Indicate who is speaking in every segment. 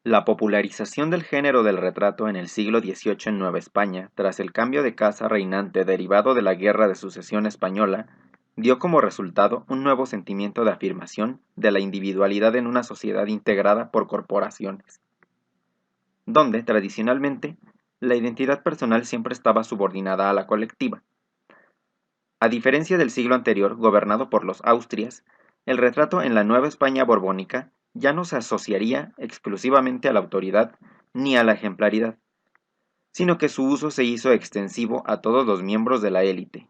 Speaker 1: La popularización del género del retrato en el siglo XVIII en Nueva España, tras el cambio de casa reinante derivado de la Guerra de Sucesión Española, dio como resultado un nuevo sentimiento de afirmación de la individualidad en una sociedad integrada por corporaciones, donde, tradicionalmente, la identidad personal siempre estaba subordinada a la colectiva. A diferencia del siglo anterior, gobernado por los Austrias, el retrato en la Nueva España borbónica ya no se asociaría exclusivamente a la autoridad ni a la ejemplaridad, sino que su uso se hizo extensivo a todos los miembros de la élite.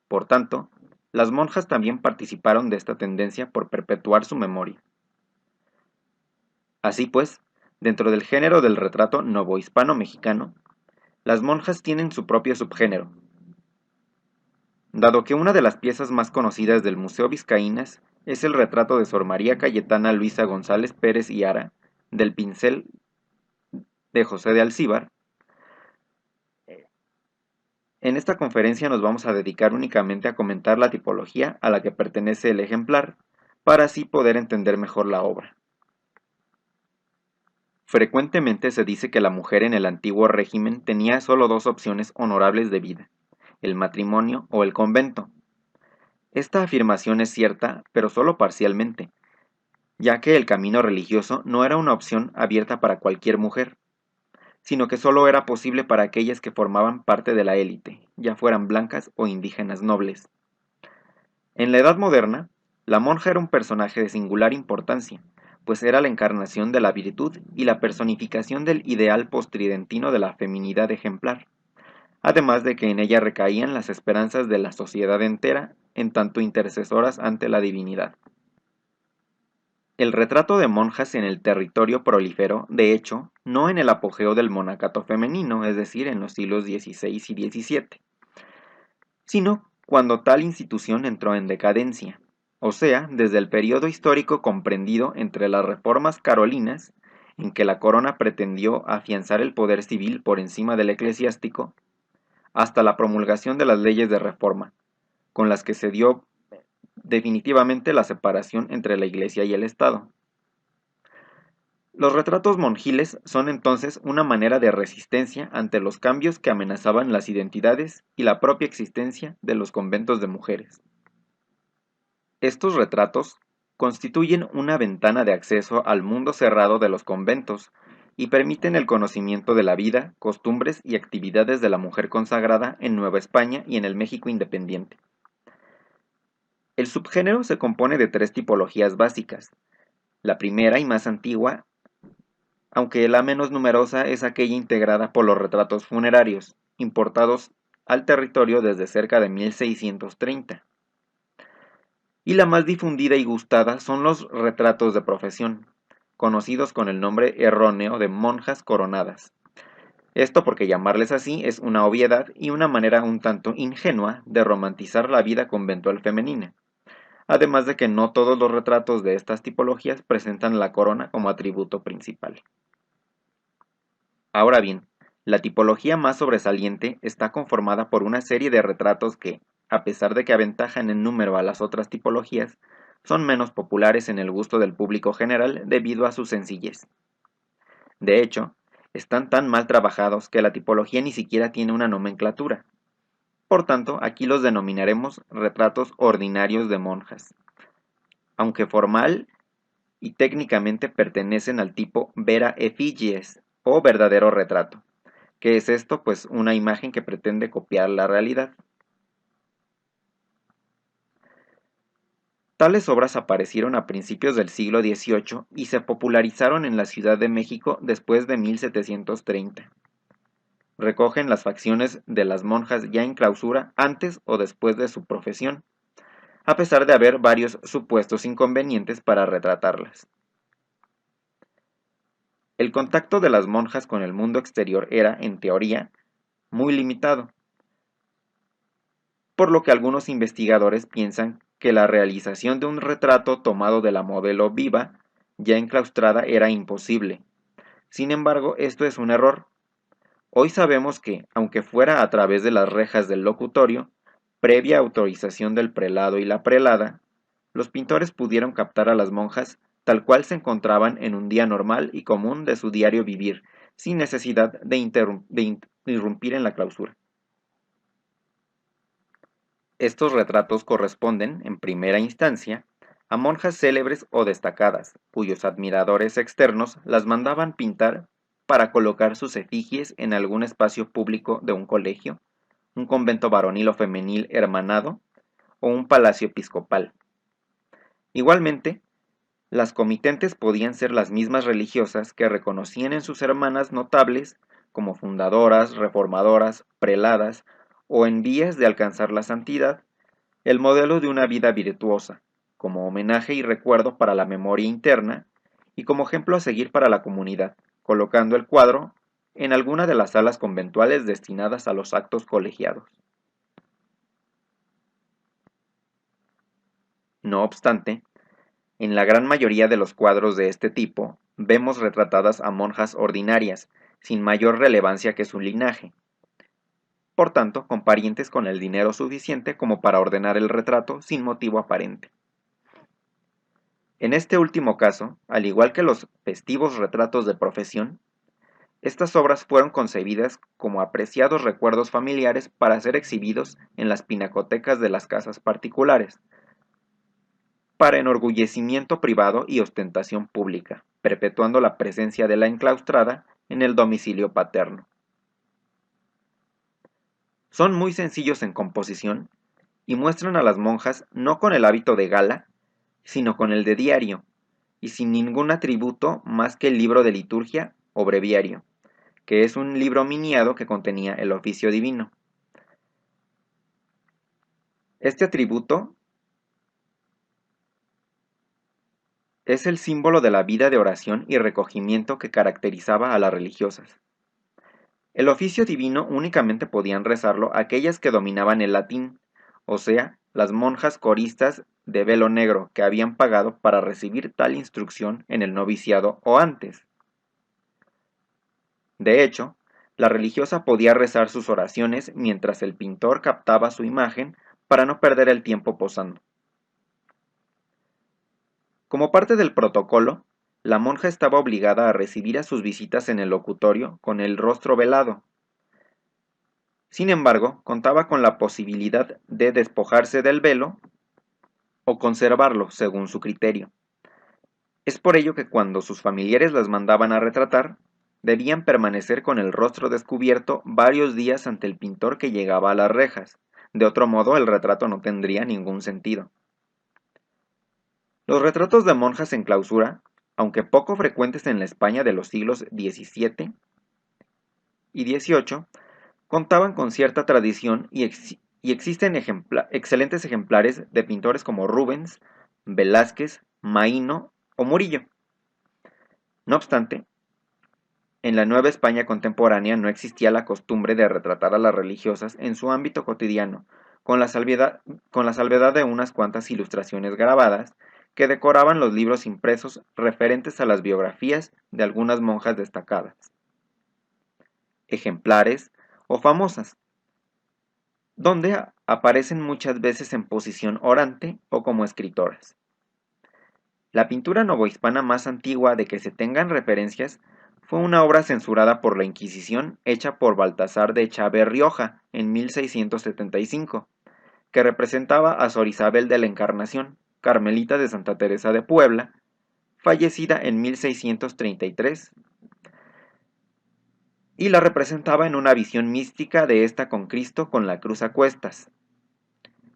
Speaker 1: Por tanto, las monjas también participaron de esta tendencia por perpetuar su memoria. Así pues, dentro del género del retrato novohispano-mexicano, las monjas tienen su propio subgénero, dado que una de las piezas más conocidas del Museo Vizcaínas es el retrato de Sor María Cayetana Luisa González Pérez y Ara, del pincel de José de Alcíbar. En esta conferencia nos vamos a dedicar únicamente a comentar la tipología a la que pertenece el ejemplar, para así poder entender mejor la obra. Frecuentemente se dice que la mujer en el antiguo régimen tenía solo dos opciones honorables de vida, el matrimonio o el convento. Esta afirmación es cierta, pero solo parcialmente, ya que el camino religioso no era una opción abierta para cualquier mujer, sino que solo era posible para aquellas que formaban parte de la élite, ya fueran blancas o indígenas nobles. En la Edad Moderna, la monja era un personaje de singular importancia, pues era la encarnación de la virtud y la personificación del ideal postridentino de la feminidad ejemplar, además de que en ella recaían las esperanzas de la sociedad entera, en tanto intercesoras ante la divinidad. El retrato de monjas en el territorio proliferó, de hecho, no en el apogeo del monacato femenino, es decir, en los siglos XVI y XVII, sino cuando tal institución entró en decadencia, o sea, desde el periodo histórico comprendido entre las reformas carolinas, en que la corona pretendió afianzar el poder civil por encima del eclesiástico, hasta la promulgación de las leyes de reforma, con las que se dio definitivamente la separación entre la Iglesia y el Estado. Los retratos monjiles son entonces una manera de resistencia ante los cambios que amenazaban las identidades y la propia existencia de los conventos de mujeres. Estos retratos constituyen una ventana de acceso al mundo cerrado de los conventos y permiten el conocimiento de la vida, costumbres y actividades de la mujer consagrada en Nueva España y en el México independiente. El subgénero se compone de tres tipologías básicas. La primera y más antigua, aunque la menos numerosa, es aquella integrada por los retratos funerarios, importados al territorio desde cerca de 1630. Y la más difundida y gustada son los retratos de profesión, conocidos con el nombre erróneo de monjas coronadas. Esto porque llamarles así es una obviedad y una manera un tanto ingenua de romantizar la vida conventual femenina, además de que no todos los retratos de estas tipologías presentan la corona como atributo principal. Ahora bien, la tipología más sobresaliente está conformada por una serie de retratos que, a pesar de que aventajan en número a las otras tipologías, son menos populares en el gusto del público general debido a su sencillez. De hecho, están tan mal trabajados que la tipología ni siquiera tiene una nomenclatura. Por tanto, aquí los denominaremos retratos ordinarios de monjas, aunque formal y técnicamente pertenecen al tipo vera effigies o verdadero retrato. ¿Qué es esto? Pues una imagen que pretende copiar la realidad. Tales obras aparecieron a principios del siglo XVIII y se popularizaron en la Ciudad de México después de 1730. Recogen las facciones de las monjas ya en clausura antes o después de su profesión, a pesar de haber varios supuestos inconvenientes para retratarlas. El contacto de las monjas con el mundo exterior era, en teoría, muy limitado, por lo que algunos investigadores piensan que la realización de un retrato tomado de la modelo viva, ya enclaustrada, era imposible. Sin embargo, esto es un error. Hoy sabemos que, aunque fuera a través de las rejas del locutorio, previa autorización del prelado y la prelada, los pintores pudieron captar a las monjas tal cual se encontraban en un día normal y común de su diario vivir, sin necesidad de irrumpir en la clausura. Estos retratos corresponden, en primera instancia, a monjas célebres o destacadas, cuyos admiradores externos las mandaban pintar para colocar sus efigies en algún espacio público de un colegio, un convento varonil o femenil hermanado o un palacio episcopal. Igualmente, las comitentes podían ser las mismas religiosas que reconocían en sus hermanas notables como fundadoras, reformadoras, preladas o en vías de alcanzar la santidad, el modelo de una vida virtuosa, como homenaje y recuerdo para la memoria interna y como ejemplo a seguir para la comunidad, colocando el cuadro en alguna de las salas conventuales destinadas a los actos colegiados. No obstante, en la gran mayoría de los cuadros de este tipo, vemos retratadas a monjas ordinarias, sin mayor relevancia que su linaje, por tanto, con parientes con el dinero suficiente como para ordenar el retrato sin motivo aparente. En este último caso, al igual que los festivos retratos de profesión, estas obras fueron concebidas como apreciados recuerdos familiares para ser exhibidos en las pinacotecas de las casas particulares, para enorgullecimiento privado y ostentación pública, perpetuando la presencia de la enclaustrada en el domicilio paterno. Son muy sencillos en composición y muestran a las monjas no con el hábito de gala, sino con el de diario, y sin ningún atributo más que el libro de liturgia o breviario, que es un libro miniado que contenía el oficio divino. Este atributo es el símbolo de la vida de oración y recogimiento que caracterizaba a las religiosas. El oficio divino únicamente podían rezarlo aquellas que dominaban el latín, o sea, las monjas coristas de velo negro que habían pagado para recibir tal instrucción en el noviciado o antes. De hecho, la religiosa podía rezar sus oraciones mientras el pintor captaba su imagen para no perder el tiempo posando. Como parte del protocolo, la monja estaba obligada a recibir a sus visitas en el locutorio con el rostro velado. Sin embargo, contaba con la posibilidad de despojarse del velo o conservarlo según su criterio. Es por ello que cuando sus familiares las mandaban a retratar, debían permanecer con el rostro descubierto varios días ante el pintor que llegaba a las rejas. De otro modo, el retrato no tendría ningún sentido. Los retratos de monjas en clausura, aunque poco frecuentes en la España de los siglos XVII y XVIII, contaban con cierta tradición y existen excelentes ejemplares de pintores como Rubens, Velázquez, Maíno o Murillo. No obstante, en la Nueva España contemporánea no existía la costumbre de retratar a las religiosas en su ámbito cotidiano, con la salvedad de unas cuantas ilustraciones grabadas que decoraban los libros impresos referentes a las biografías de algunas monjas destacadas, ejemplares o famosas, donde aparecen muchas veces en posición orante o como escritoras. La pintura novohispana más antigua de que se tengan referencias fue una obra censurada por la Inquisición hecha por Baltasar de Chaves Rioja en 1675, que representaba a Sor Isabel de la Encarnación, carmelita de Santa Teresa de Puebla, fallecida en 1633, y la representaba en una visión mística de esta con Cristo con la cruz a cuestas.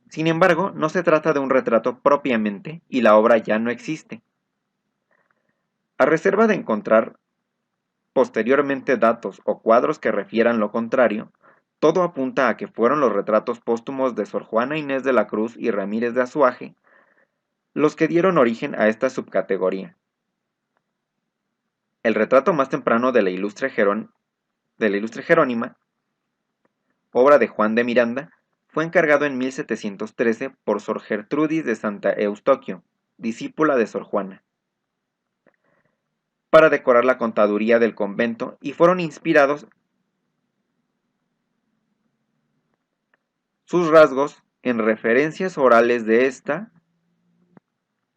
Speaker 1: Sin embargo, no se trata de un retrato propiamente y la obra ya no existe. A reserva de encontrar posteriormente datos o cuadros que refieran lo contrario, todo apunta a que fueron los retratos póstumos de Sor Juana Inés de la Cruz y Ramírez de Azuaje los que dieron origen a esta subcategoría. El retrato más temprano de la ilustre Jerónima, obra de Juan de Miranda, fue encargado en 1713 por Sor Gertrudis de Santa Eustoquio, discípula de Sor Juana, para decorar la contaduría del convento y fueron inspirados sus rasgos en referencias orales de esta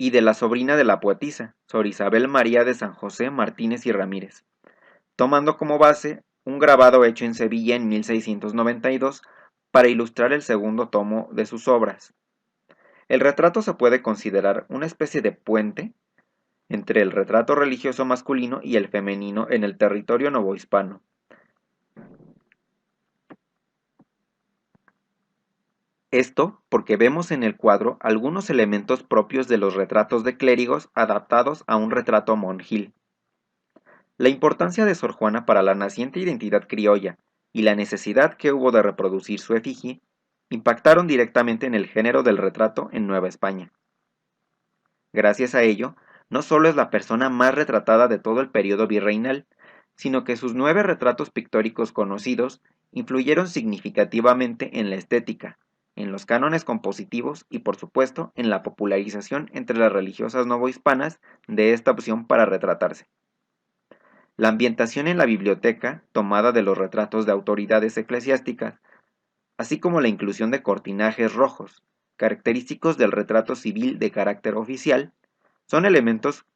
Speaker 1: y de la sobrina de la poetisa, Sor Isabel María de San José Martínez y Ramírez, tomando como base un grabado hecho en Sevilla en 1692 para ilustrar el segundo tomo de sus obras. El retrato se puede considerar una especie de puente entre el retrato religioso masculino y el femenino en el territorio novohispano. Esto porque vemos en el cuadro algunos elementos propios de los retratos de clérigos adaptados a un retrato monjil. La importancia de Sor Juana para la naciente identidad criolla y la necesidad que hubo de reproducir su efigie impactaron directamente en el género del retrato en Nueva España. Gracias a ello, no solo es la persona más retratada de todo el periodo virreinal, sino que sus 9 retratos pictóricos conocidos influyeron significativamente en la estética, en los cánones compositivos y por supuesto en la popularización entre las religiosas novohispanas de esta opción para retratarse. La ambientación en la biblioteca, tomada de los retratos de autoridades eclesiásticas, así como la inclusión de cortinajes rojos, característicos del retrato civil de carácter oficial, son elementos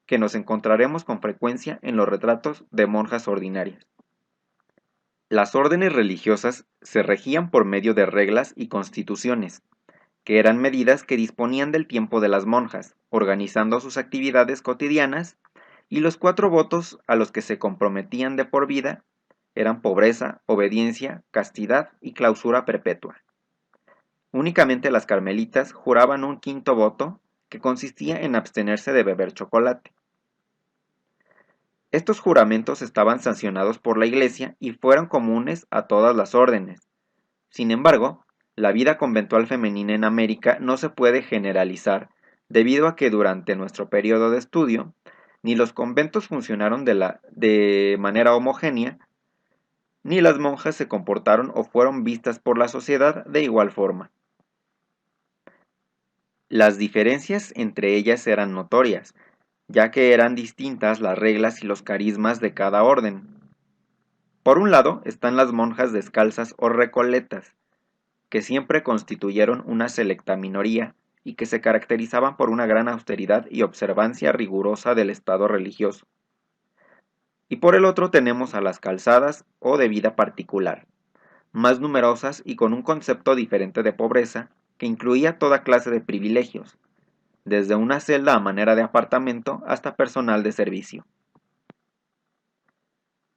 Speaker 1: que nos encontraremos con frecuencia en los retratos de monjas ordinarias. Las órdenes religiosas se regían por medio de reglas y constituciones, que eran medidas que disponían del tiempo de las monjas, organizando sus actividades cotidianas, y los 4 votos a los que se comprometían de por vida eran pobreza, obediencia, castidad y clausura perpetua. Únicamente las carmelitas juraban un 5.º voto, que consistía en abstenerse de beber chocolate. Estos juramentos estaban sancionados por la Iglesia y fueron comunes a todas las órdenes. Sin embargo, la vida conventual femenina en América no se puede generalizar, debido a que durante nuestro periodo de estudio, ni los conventos funcionaron de manera homogénea, ni las monjas se comportaron o fueron vistas por la sociedad de igual forma. Las diferencias entre ellas eran notorias, ya que eran distintas las reglas y los carismas de cada orden. Por un lado están las monjas descalzas o recoletas, que siempre constituyeron una selecta minoría y que se caracterizaban por una gran austeridad y observancia rigurosa del estado religioso. Y por el otro tenemos a las calzadas o de vida particular, más numerosas y con un concepto diferente de pobreza que incluía toda clase de privilegios, desde una celda a manera de apartamento hasta personal de servicio.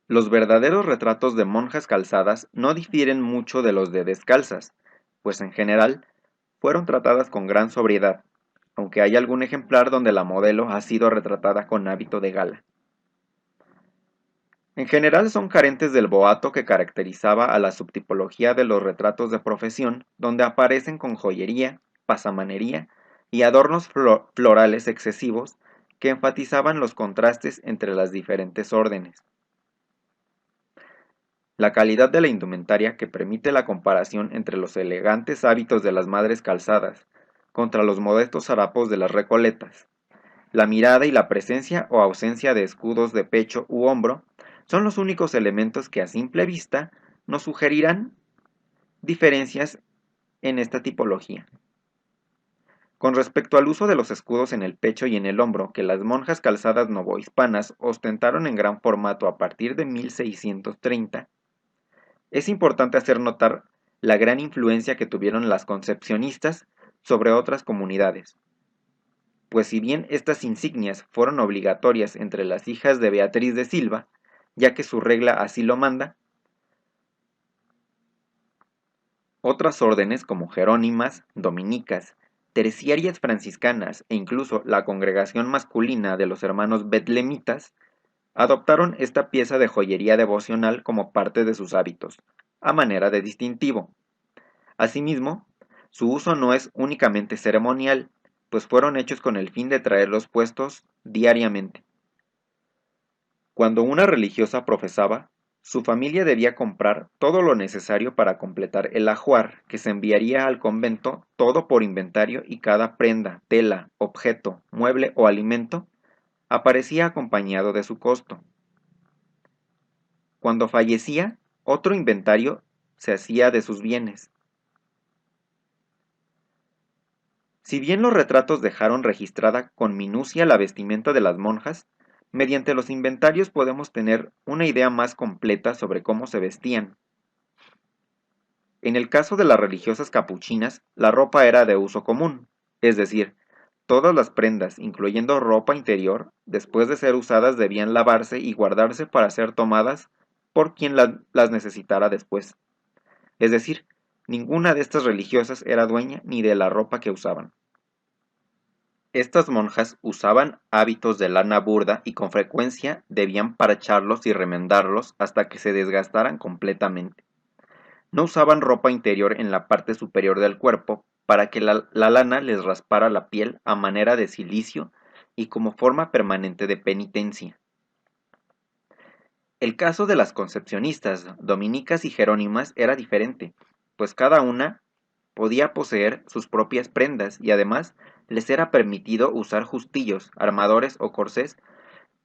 Speaker 1: Los verdaderos retratos de monjas calzadas no difieren mucho de los de descalzas, pues en general fueron tratadas con gran sobriedad, aunque hay algún ejemplar donde la modelo ha sido retratada con hábito de gala. En general son carentes del boato que caracterizaba a la subtipología de los retratos de profesión, donde aparecen con joyería, pasamanería y adornos florales excesivos que enfatizaban los contrastes entre las diferentes órdenes. La calidad de la indumentaria que permite la comparación entre los elegantes hábitos de las madres calzadas contra los modestos harapos de las recoletas, la mirada y la presencia o ausencia de escudos de pecho u hombro son los únicos elementos que a simple vista nos sugerirán diferencias en esta tipología. Con respecto al uso de los escudos en el pecho y en el hombro que las monjas calzadas novohispanas ostentaron en gran formato a partir de 1630, es importante hacer notar la gran influencia que tuvieron las concepcionistas sobre otras comunidades, pues si bien estas insignias fueron obligatorias entre las hijas de Beatriz de Silva, ya que su regla así lo manda, otras órdenes como jerónimas, dominicas, terciarias franciscanas e incluso la congregación masculina de los hermanos betlemitas adoptaron esta pieza de joyería devocional como parte de sus hábitos, a manera de distintivo. Asimismo, su uso no es únicamente ceremonial, pues fueron hechos con el fin de traerlos puestos diariamente. Cuando una religiosa profesaba, su familia debía comprar todo lo necesario para completar el ajuar que se enviaría al convento, todo por inventario, y cada prenda, tela, objeto, mueble o alimento aparecía acompañado de su costo. Cuando fallecía, otro inventario se hacía de sus bienes. Si bien los retratos dejaron registrada con minucia la vestimenta de las monjas, mediante los inventarios podemos tener una idea más completa sobre cómo se vestían. En el caso de las religiosas capuchinas, la ropa era de uso común, es decir, todas las prendas, incluyendo ropa interior, después de ser usadas debían lavarse y guardarse para ser tomadas por quien las necesitara después. Es decir, ninguna de estas religiosas era dueña ni de la ropa que usaban. Estas monjas usaban hábitos de lana burda y con frecuencia debían parcharlos y remendarlos hasta que se desgastaran completamente. No usaban ropa interior en la parte superior del cuerpo para que la lana les raspara la piel a manera de cilicio y como forma permanente de penitencia. El caso de las concepcionistas, dominicas y jerónimas era diferente, pues cada una podía poseer sus propias prendas y además les era permitido usar justillos, armadores o corsés,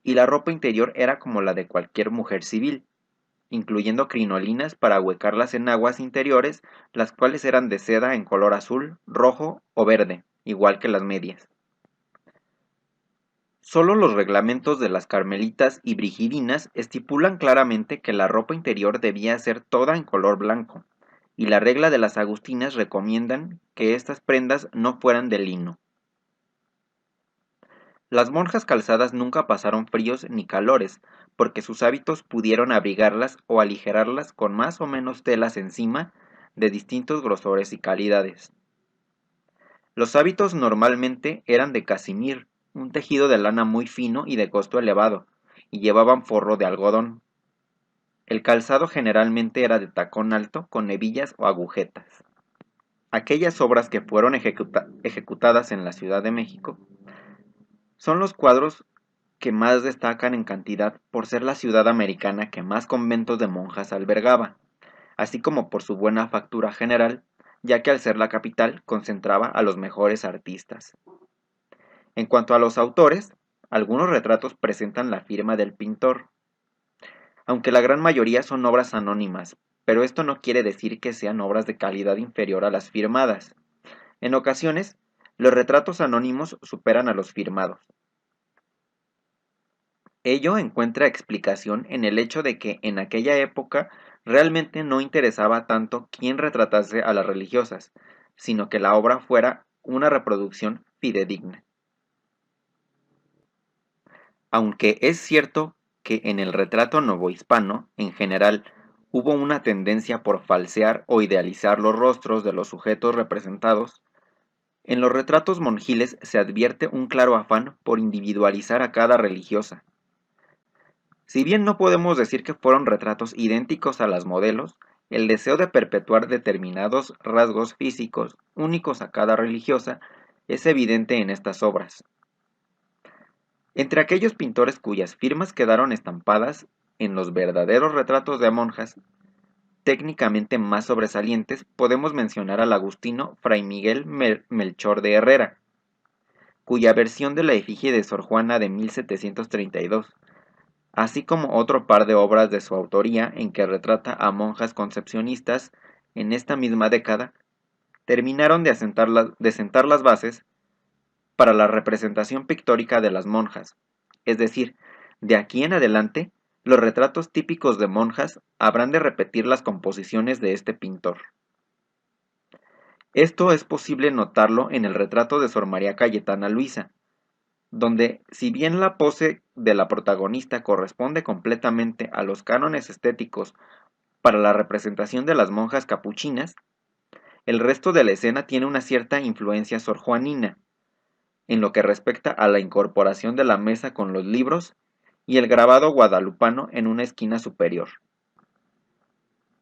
Speaker 1: y la ropa interior era como la de cualquier mujer civil, incluyendo crinolinas para ahuecarlas en aguas interiores, las cuales eran de seda en color azul, rojo o verde, igual que las medias. Solo los reglamentos de las carmelitas y brigidinas estipulan claramente que la ropa interior debía ser toda en color blanco, y la regla de las agustinas recomiendan que estas prendas no fueran de lino. Las monjas calzadas nunca pasaron fríos ni calores, porque sus hábitos pudieron abrigarlas o aligerarlas con más o menos telas encima de distintos grosores y calidades. Los hábitos normalmente eran de casimir, un tejido de lana muy fino y de costo elevado, y llevaban forro de algodón. El calzado generalmente era de tacón alto con hebillas o agujetas. Aquellas obras que fueron ejecutadas en la Ciudad de México son los cuadros que más destacan en cantidad por ser la ciudad americana que más conventos de monjas albergaba, así como por su buena factura general, ya que al ser la capital concentraba a los mejores artistas. En cuanto a los autores, algunos retratos presentan la firma del pintor, aunque la gran mayoría son obras anónimas, pero esto no quiere decir que sean obras de calidad inferior a las firmadas. En ocasiones, los retratos anónimos superan a los firmados. Ello encuentra explicación en el hecho de que en aquella época realmente no interesaba tanto quién retratase a las religiosas, sino que la obra fuera una reproducción fidedigna. Aunque es cierto que en el retrato novohispano, en general, hubo una tendencia por falsear o idealizar los rostros de los sujetos representados, en los retratos monjiles se advierte un claro afán por individualizar a cada religiosa. Si bien no podemos decir que fueron retratos idénticos a las modelos, el deseo de perpetuar determinados rasgos físicos únicos a cada religiosa es evidente en estas obras. Entre aquellos pintores cuyas firmas quedaron estampadas en los verdaderos retratos de monjas, técnicamente más sobresalientes, podemos mencionar al agustino Fray Miguel Melchor de Herrera, cuya versión de la efigie de Sor Juana de 1732, así como otro par de obras de su autoría en que retrata a monjas concepcionistas en esta misma década, terminaron de sentar las bases para la representación pictórica de las monjas, es decir, de aquí en adelante, los retratos típicos de monjas habrán de repetir las composiciones de este pintor. Esto es posible notarlo en el retrato de Sor María Cayetana Luisa, donde, si bien la pose de la protagonista corresponde completamente a los cánones estéticos para la representación de las monjas capuchinas, el resto de la escena tiene una cierta influencia sorjuanina, en lo que respecta a la incorporación de la mesa con los libros y el grabado guadalupano en una esquina superior.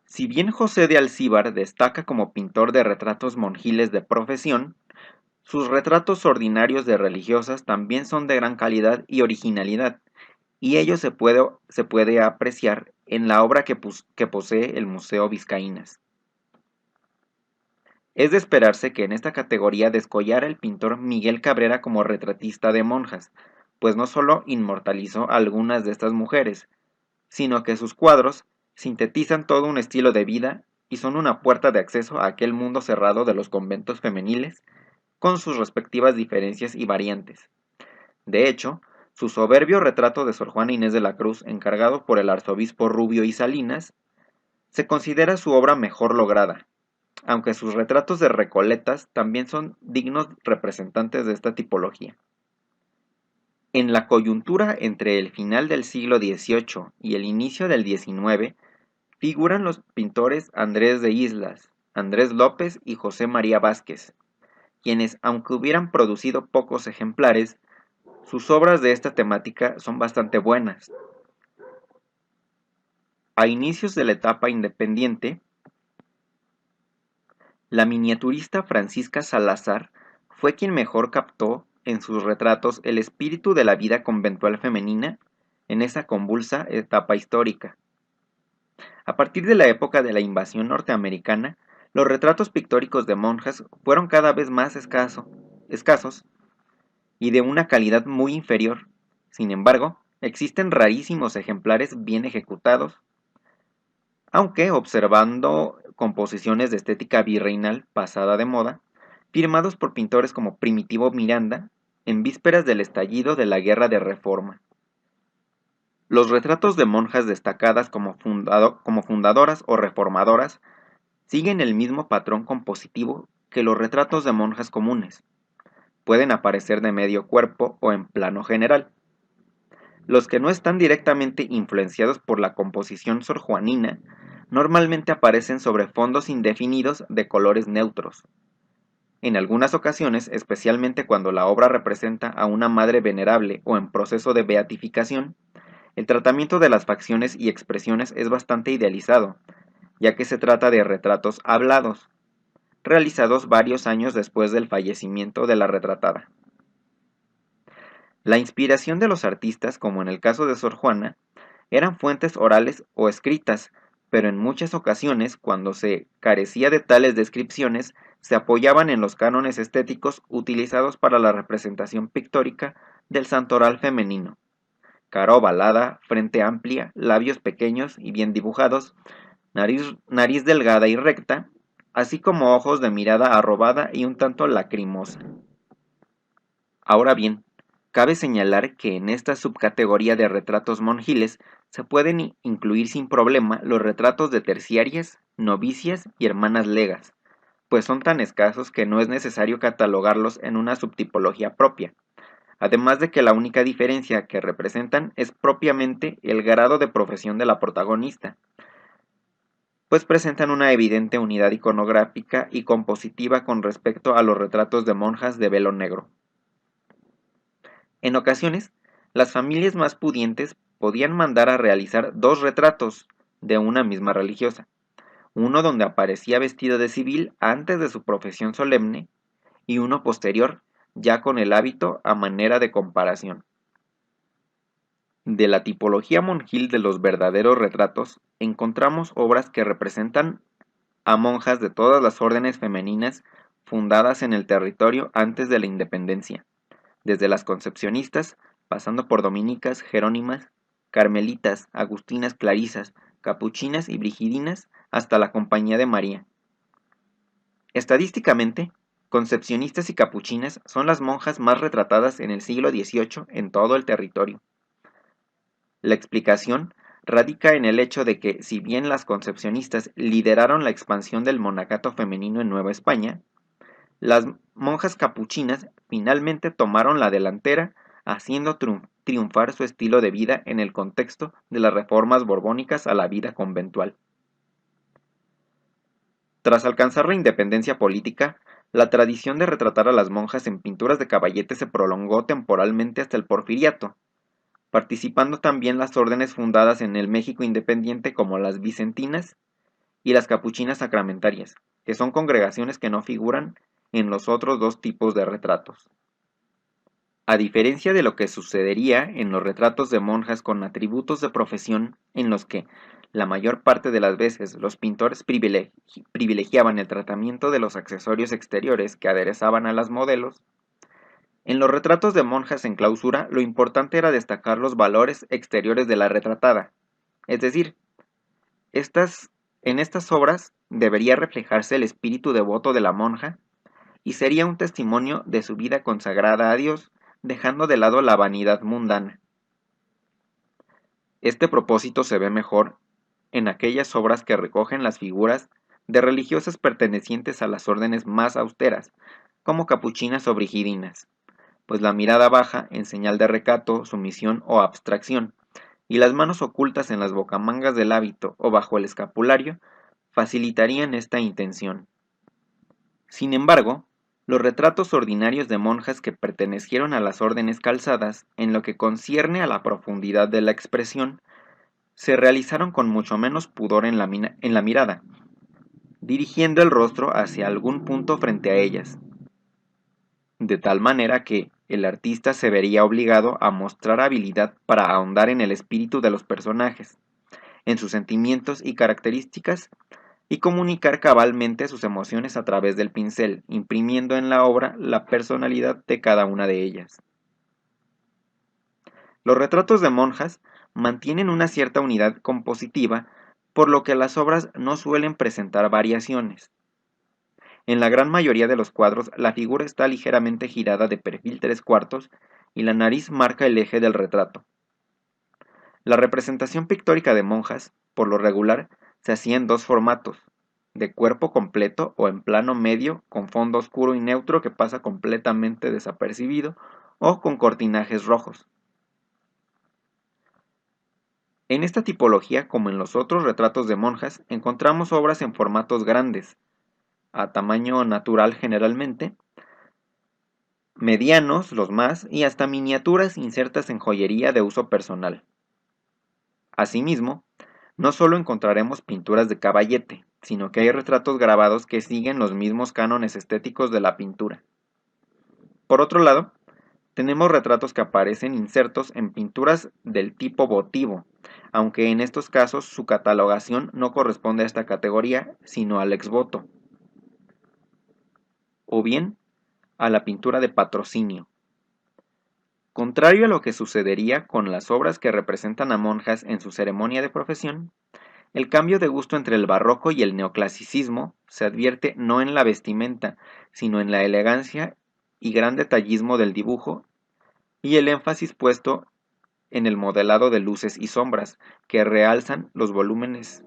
Speaker 1: Si bien José de Alcíbar destaca como pintor de retratos monjiles de profesión, sus retratos ordinarios de religiosas también son de gran calidad y originalidad, y ello se puede apreciar en la obra que posee el Museo Vizcaínas. Es de esperarse que en esta categoría descollara el pintor Miguel Cabrera como retratista de monjas, pues no solo inmortalizó a algunas de estas mujeres, sino que sus cuadros sintetizan todo un estilo de vida y son una puerta de acceso a aquel mundo cerrado de los conventos femeniles, con sus respectivas diferencias y variantes. De hecho, su soberbio retrato de Sor Juana Inés de la Cruz, encargado por el arzobispo Rubio y Salinas, se considera su obra mejor lograda, aunque sus retratos de Recoletas también son dignos representantes de esta tipología. En la coyuntura entre el final del siglo XVIII y el inicio del XIX, figuran los pintores Andrés de Islas, Andrés López y José María Vázquez, quienes, aunque hubieran producido pocos ejemplares, sus obras de esta temática son bastante buenas. A inicios de la etapa independiente, la miniaturista Francisca Salazar fue quien mejor captó en sus retratos el espíritu de la vida conventual femenina en esa convulsa etapa histórica. A partir de la época de la invasión norteamericana, los retratos pictóricos de monjas fueron cada vez más escasos y de una calidad muy inferior. Sin embargo, existen rarísimos ejemplares bien ejecutados, aunque observando composiciones de estética virreinal pasada de moda, firmados por pintores como Primitivo Miranda, en vísperas del estallido de la Guerra de Reforma. Los retratos de monjas destacadas como fundadoras o reformadoras siguen el mismo patrón compositivo que los retratos de monjas comunes. Pueden aparecer de medio cuerpo o en plano general. Los que no están directamente influenciados por la composición sorjuanina normalmente aparecen sobre fondos indefinidos de colores neutros. En algunas ocasiones, especialmente cuando la obra representa a una madre venerable o en proceso de beatificación, el tratamiento de las facciones y expresiones es bastante idealizado, ya que se trata de retratos hablados, realizados varios años después del fallecimiento de la retratada. La inspiración de los artistas, como en el caso de Sor Juana, eran fuentes orales o escritas, pero en muchas ocasiones, cuando se carecía de tales descripciones, se apoyaban en los cánones estéticos utilizados para la representación pictórica del santoral femenino. Cara ovalada, frente amplia, labios pequeños y bien dibujados, nariz delgada y recta, así como ojos de mirada arrobada y un tanto lacrimosa. Ahora bien, cabe señalar que en esta subcategoría de retratos monjiles se pueden incluir sin problema los retratos de terciarias, novicias y hermanas legas, pues son tan escasos que no es necesario catalogarlos en una subtipología propia, además de que la única diferencia que representan es propiamente el grado de profesión de la protagonista, pues presentan una evidente unidad iconográfica y compositiva con respecto a los retratos de monjas de velo negro. En ocasiones, las familias más pudientes podían mandar a realizar dos retratos de una misma religiosa, uno donde aparecía vestida de civil antes de su profesión solemne y uno posterior, ya con el hábito a manera de comparación. De la tipología monjil de los verdaderos retratos, encontramos obras que representan a monjas de todas las órdenes femeninas fundadas en el territorio antes de la independencia, desde las concepcionistas, pasando por dominicas, jerónimas, carmelitas, agustinas, clarisas, capuchinas y brigidinas, hasta la Compañía de María. Estadísticamente, concepcionistas y capuchinas son las monjas más retratadas en el siglo XVIII en todo el territorio. La explicación radica en el hecho de que, si bien las concepcionistas lideraron la expansión del monacato femenino en Nueva España, las monjas capuchinas finalmente tomaron la delantera, haciendo triunfar su estilo de vida en el contexto de las reformas borbónicas a la vida conventual. Tras alcanzar la independencia política, la tradición de retratar a las monjas en pinturas de caballete se prolongó temporalmente hasta el Porfiriato, participando también las órdenes fundadas en el México independiente como las vicentinas y las capuchinas sacramentarias, que son congregaciones que no figuran en los otros dos tipos de retratos. A diferencia de lo que sucedería en los retratos de monjas con atributos de profesión, en los que la mayor parte de las veces los pintores privilegiaban el tratamiento de los accesorios exteriores que aderezaban a las modelos, en los retratos de monjas en clausura lo importante era destacar los valores exteriores de la retratada, es decir, en estas obras debería reflejarse el espíritu devoto de la monja, y sería un testimonio de su vida consagrada a Dios, dejando de lado la vanidad mundana. Este propósito se ve mejor en aquellas obras que recogen las figuras de religiosas pertenecientes a las órdenes más austeras, como capuchinas o brigidinas, pues la mirada baja en señal de recato, sumisión o abstracción, y las manos ocultas en las bocamangas del hábito o bajo el escapulario facilitarían esta intención. Sin embargo, los retratos ordinarios de monjas que pertenecieron a las órdenes calzadas, en lo que concierne a la profundidad de la expresión, se realizaron con mucho menos pudor en la mirada, dirigiendo el rostro hacia algún punto frente a ellas, de tal manera que el artista se vería obligado a mostrar habilidad para ahondar en el espíritu de los personajes, en sus sentimientos y características, y comunicar cabalmente sus emociones a través del pincel, imprimiendo en la obra la personalidad de cada una de ellas. Los retratos de monjas mantienen una cierta unidad compositiva, por lo que las obras no suelen presentar variaciones. En la gran mayoría de los cuadros, la figura está ligeramente girada de perfil 3/4 y la nariz marca el eje del retrato. La representación pictórica de monjas, por lo regular, se hacía en dos formatos: de cuerpo completo o en plano medio con fondo oscuro y neutro que pasa completamente desapercibido, o con cortinajes rojos. En esta tipología, como en los otros retratos de monjas, encontramos obras en formatos grandes, a tamaño natural generalmente, medianos los más, y hasta miniaturas insertas en joyería de uso personal. Asimismo, no solo encontraremos pinturas de caballete, sino que hay retratos grabados que siguen los mismos cánones estéticos de la pintura. Por otro lado, tenemos retratos que aparecen insertos en pinturas del tipo votivo, aunque en estos casos su catalogación no corresponde a esta categoría, sino al exvoto, o bien a la pintura de patrocinio. Contrario a lo que sucedería con las obras que representan a monjas en su ceremonia de profesión, el cambio de gusto entre el barroco y el neoclasicismo se advierte no en la vestimenta, sino en la elegancia y gran detallismo del dibujo y el énfasis puesto en el modelado de luces y sombras que realzan los volúmenes,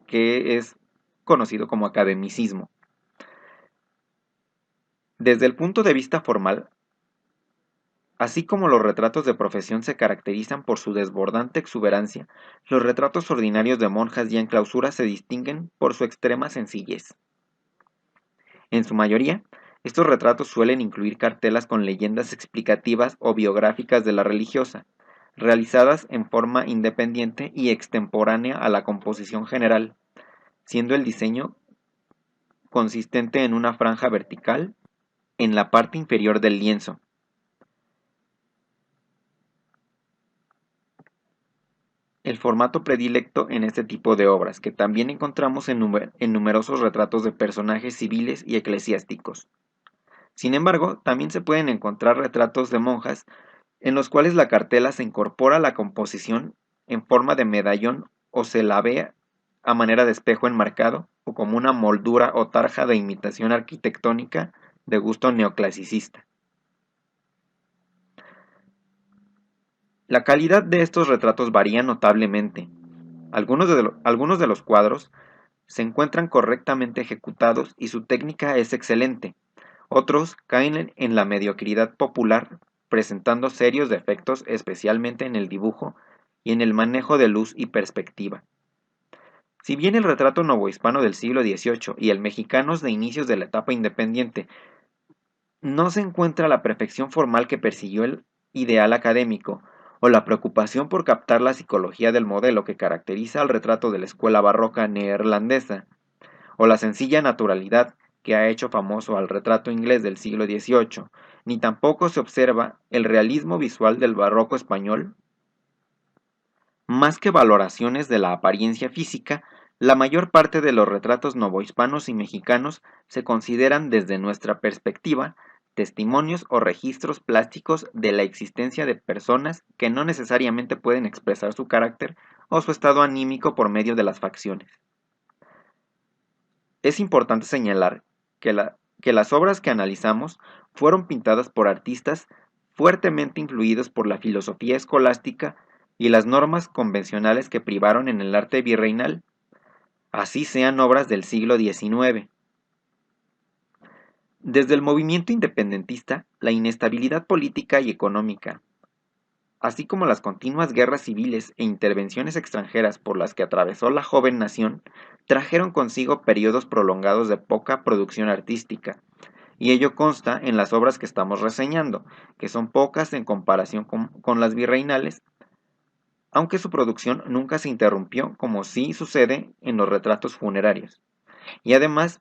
Speaker 1: que es conocido como academicismo. Desde el punto de vista formal, así como los retratos de profesión se caracterizan por su desbordante exuberancia, los retratos ordinarios de monjas ya en clausura se distinguen por su extrema sencillez. En su mayoría, estos retratos suelen incluir cartelas con leyendas explicativas o biográficas de la religiosa, realizadas en forma independiente y extemporánea a la composición general, siendo el diseño consistente en una franja vertical en la parte inferior del lienzo. El formato predilecto en este tipo de obras, que también encontramos en numerosos retratos de personajes civiles y eclesiásticos. Sin embargo, también se pueden encontrar retratos de monjas en los cuales la cartela se incorpora a la composición en forma de medallón o se la ve a manera de espejo enmarcado o como una moldura o tarja de imitación arquitectónica de gusto neoclasicista. La calidad de estos retratos varía notablemente. Algunos de los cuadros se encuentran correctamente ejecutados y su técnica es excelente. Otros caen en la mediocridad popular, presentando serios defectos especialmente en el dibujo y en el manejo de luz y perspectiva. Si bien el retrato novohispano del siglo XVIII y el mexicano de inicios de la etapa independiente no se encuentra la perfección formal que persiguió el ideal académico, o la preocupación por captar la psicología del modelo que caracteriza al retrato de la escuela barroca neerlandesa, o la sencilla naturalidad que ha hecho famoso al retrato inglés del siglo XVIII, ni tampoco se observa el realismo visual del barroco español. Más que valoraciones de la apariencia física, la mayor parte de los retratos novohispanos y mexicanos se consideran desde nuestra perspectiva testimonios o registros plásticos de la existencia de personas que no necesariamente pueden expresar su carácter o su estado anímico por medio de las facciones. Es importante señalar que que las obras que analizamos fueron pintadas por artistas fuertemente influidos por la filosofía escolástica y las normas convencionales que privaron en el arte virreinal, así sean obras del siglo XIX. Desde el movimiento independentista, la inestabilidad política y económica, así como las continuas guerras civiles e intervenciones extranjeras por las que atravesó la joven nación, trajeron consigo periodos prolongados de poca producción artística, y ello consta en las obras que estamos reseñando, que son pocas en comparación con las virreinales, aunque su producción nunca se interrumpió como sí sucede en los retratos funerarios, y además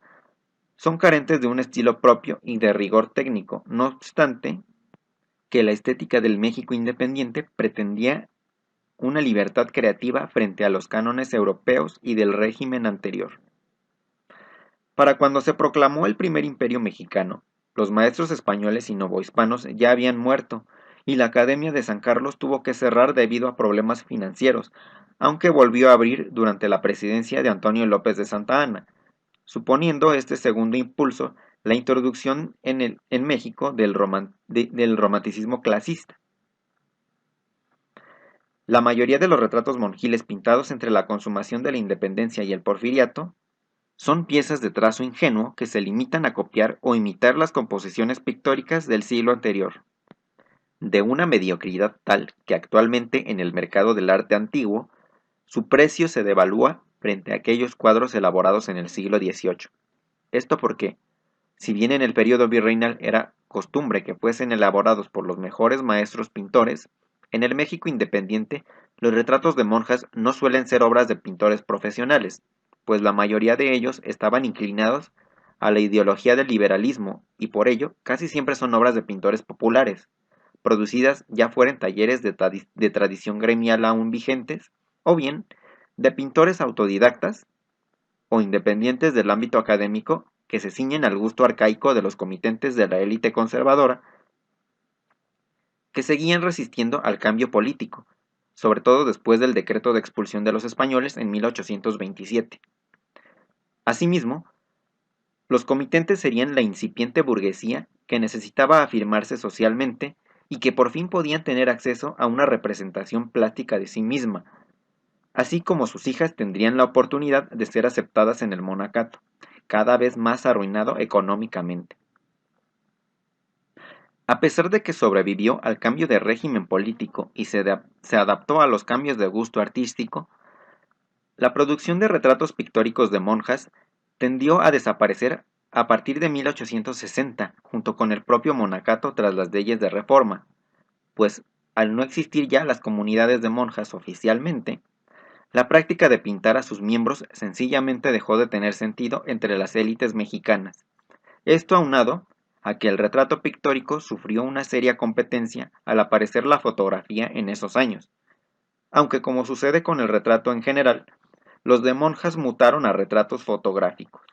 Speaker 1: son carentes de un estilo propio y de rigor técnico, no obstante que la estética del México independiente pretendía una libertad creativa frente a los cánones europeos y del régimen anterior. Para cuando se proclamó el primer imperio mexicano, los maestros españoles y novohispanos ya habían muerto, y la Academia de San Carlos tuvo que cerrar debido a problemas financieros, aunque volvió a abrir durante la presidencia de Antonio López de Santa Anna, suponiendo este segundo impulso la introducción en México del romanticismo clasista. La mayoría de los retratos monjiles pintados entre la consumación de la independencia y el porfiriato son piezas de trazo ingenuo que se limitan a copiar o imitar las composiciones pictóricas del siglo anterior, de una mediocridad tal que actualmente en el mercado del arte antiguo su precio se devalúa frente a aquellos cuadros elaborados en el siglo XVIII. Esto porque, si bien en el periodo virreinal era costumbre que fuesen elaborados por los mejores maestros pintores, en el México independiente los retratos de monjas no suelen ser obras de pintores profesionales, pues la mayoría de ellos estaban inclinados a la ideología del liberalismo y por ello casi siempre son obras de pintores populares, producidas ya fuera en talleres de tradición gremial aún vigentes, o bien de pintores autodidactas o independientes del ámbito académico que se ciñen al gusto arcaico de los comitentes de la élite conservadora que seguían resistiendo al cambio político, sobre todo después del decreto de expulsión de los españoles en 1827. Asimismo, los comitentes serían la incipiente burguesía que necesitaba afirmarse socialmente y que por fin podían tener acceso a una representación plástica de sí misma, así como sus hijas tendrían la oportunidad de ser aceptadas en el monacato, cada vez más arruinado económicamente. A pesar de que sobrevivió al cambio de régimen político y se adaptó a los cambios de gusto artístico, la producción de retratos pictóricos de monjas tendió a desaparecer a partir de 1860, junto con el propio monacato tras las leyes de reforma, pues al no existir ya las comunidades de monjas oficialmente, la práctica de pintar a sus miembros sencillamente dejó de tener sentido entre las élites mexicanas. Esto aunado a que el retrato pictórico sufrió una seria competencia al aparecer la fotografía en esos años, aunque como sucede con el retrato en general, los de monjas mutaron a retratos fotográficos.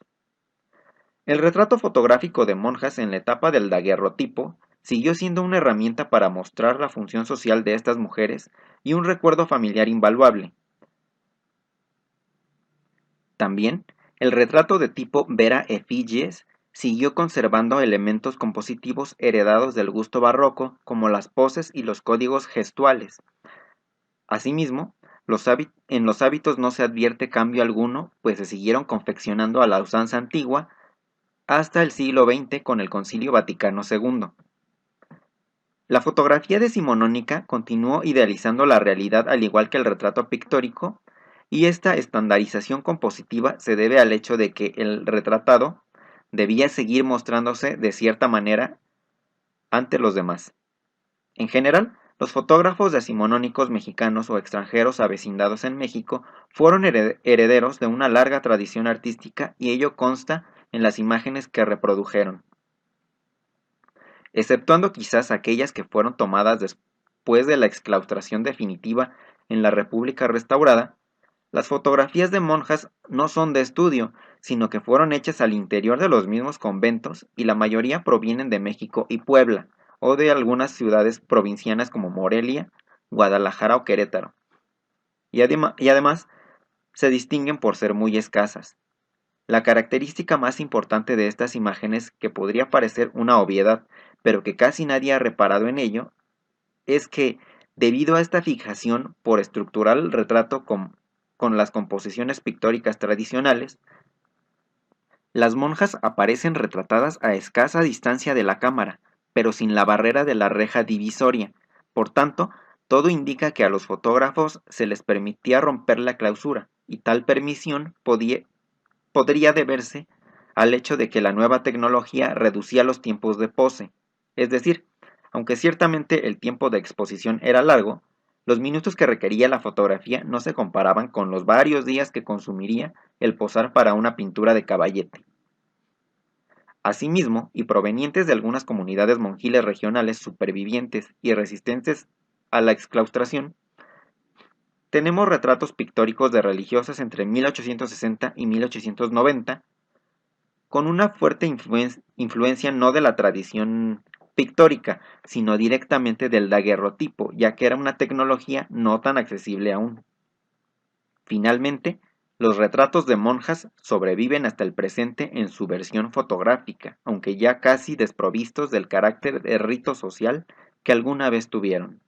Speaker 1: El retrato fotográfico de monjas en la etapa del daguerrotipo siguió siendo una herramienta para mostrar la función social de estas mujeres y un recuerdo familiar invaluable. También, el retrato de tipo Vera Efigies siguió conservando elementos compositivos heredados del gusto barroco, como las poses y los códigos gestuales. Asimismo, en los hábitos no se advierte cambio alguno, pues se siguieron confeccionando a la usanza antigua hasta el siglo XX con el Concilio Vaticano II. La fotografía decimonónica continuó idealizando la realidad al igual que el retrato pictórico, y esta estandarización compositiva se debe al hecho de que el retratado debía seguir mostrándose de cierta manera ante los demás. En general, los fotógrafos decimonónicos mexicanos o extranjeros avecindados en México fueron herederos de una larga tradición artística y ello consta en las imágenes que reprodujeron. Exceptuando quizás aquellas que fueron tomadas después de la exclaustración definitiva en la República restaurada, las fotografías de monjas no son de estudio, sino que fueron hechas al interior de los mismos conventos y la mayoría provienen de México y Puebla, o de algunas ciudades provincianas como Morelia, Guadalajara o Querétaro, y además se distinguen por ser muy escasas. La característica más importante de estas imágenes, que podría parecer una obviedad, pero que casi nadie ha reparado en ello, es que, debido a esta fijación por estructurar el retrato con las composiciones pictóricas tradicionales, las monjas aparecen retratadas a escasa distancia de la cámara, pero sin la barrera de la reja divisoria. Por tanto, todo indica que a los fotógrafos se les permitía romper la clausura, y tal permisión podría deberse al hecho de que la nueva tecnología reducía los tiempos de pose. Es decir, aunque ciertamente el tiempo de exposición era largo, los minutos que requería la fotografía no se comparaban con los varios días que consumiría el posar para una pintura de caballete. Asimismo, y provenientes de algunas comunidades monjiles regionales supervivientes y resistentes a la exclaustración, tenemos retratos pictóricos de religiosas entre 1860 y 1890, con una fuerte influencia no de la tradición pictórica, sino directamente del daguerrotipo, ya que era una tecnología no tan accesible aún. Finalmente, los retratos de monjas sobreviven hasta el presente en su versión fotográfica, aunque ya casi desprovistos del carácter de rito social que alguna vez tuvieron.